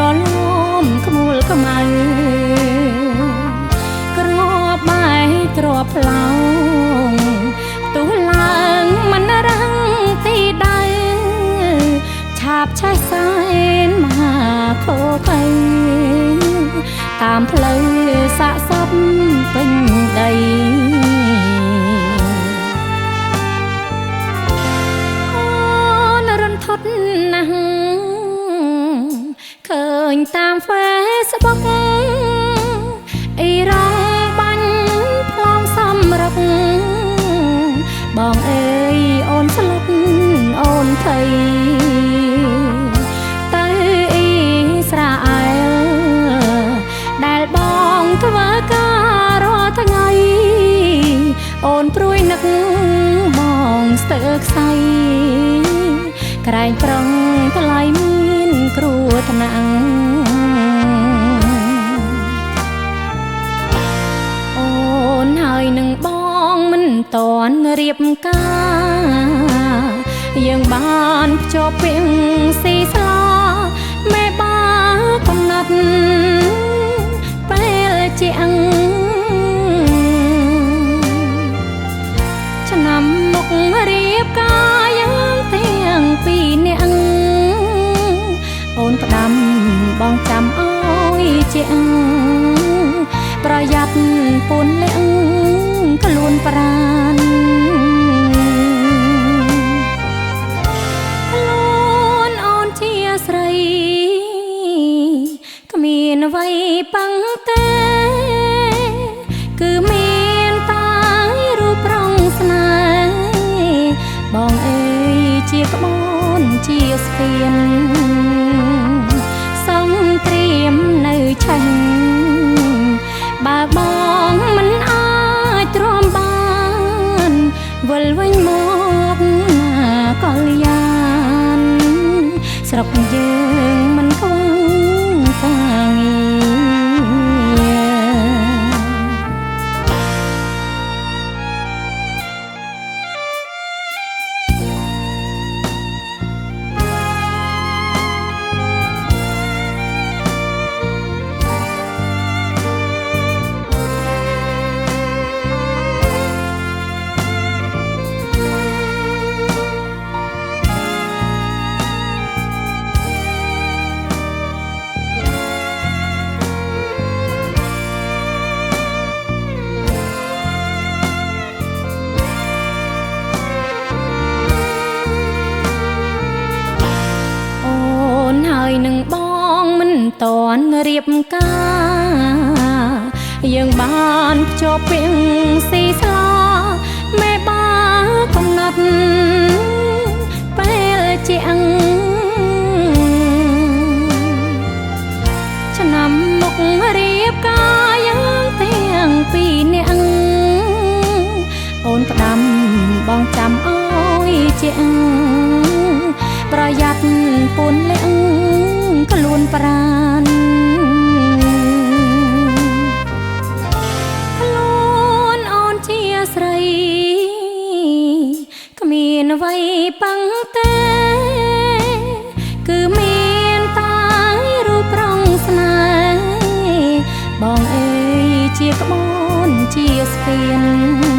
រលំក្មួលខ្មៅក្របបែកក្របផ្លោងទុះឡើងមិនរាំងទីដៅឆាបឆេះសែនមហាខោកៃតាមផ្លូវសាកសពពេញដីណាស់ឃើញតាម Facebook អ៊ីរ៉ង់បាញ់ប្លង់សំរឹកបងអើយអូនស្លុតអូនភ័យទៅអ៊ីស្រាអែលដែលបងធ្វើការរាល់ថ្ងៃអូនព្រួយនឹកបងស្ទើរខ្សែក្រែងប្រងថ្លៃមានគ្រោះថ្នាក់អូនហើយនឹងបងមិនតន់រៀបការយើងបានភ្ជាប់ពាក្យស៊ីស្លោមេបាកំណត់ពេលជាងឆ្នាំមុខរៀបការយើងទាំងពីរនាក់អូនផ្ដាំបងចាំអើយជាងប្រយ័ត្នពូនលាក់ខ្លួនប្រានខ្លួនអូនជាស្រីគ្មានអ្វីប៉ឹងទេគឺមានតែរូបប្រងស្នេហ៍បងអើយជាក្បូនជាស្ពានសង្គ្រាមនៅឆេះបើបងមិនអាចទ្រាំបានវិលវិញមកកល្យានស្រុកយើងមិនខ្វងការងារហើយនឹងបងមិនតន់រៀបការយើងបានភ្ជាប់ពាក្យស៊ីស្លោមេបាកំណត់ពេលជាងឆ្នាំមុខរៀបការយើងទាំងពីរនាក់អូនផ្ដាំបងចាំអើយជាងប្រយ័ត្នពូនលាក់ខ្លួនប្រានខ្លួនអូនជាស្រីគ្មានអ្វីប៉ឹងទេគឺមានតែរូបប្រងស្នេហ៍បងអើយជាក្បូនជាស្ពាន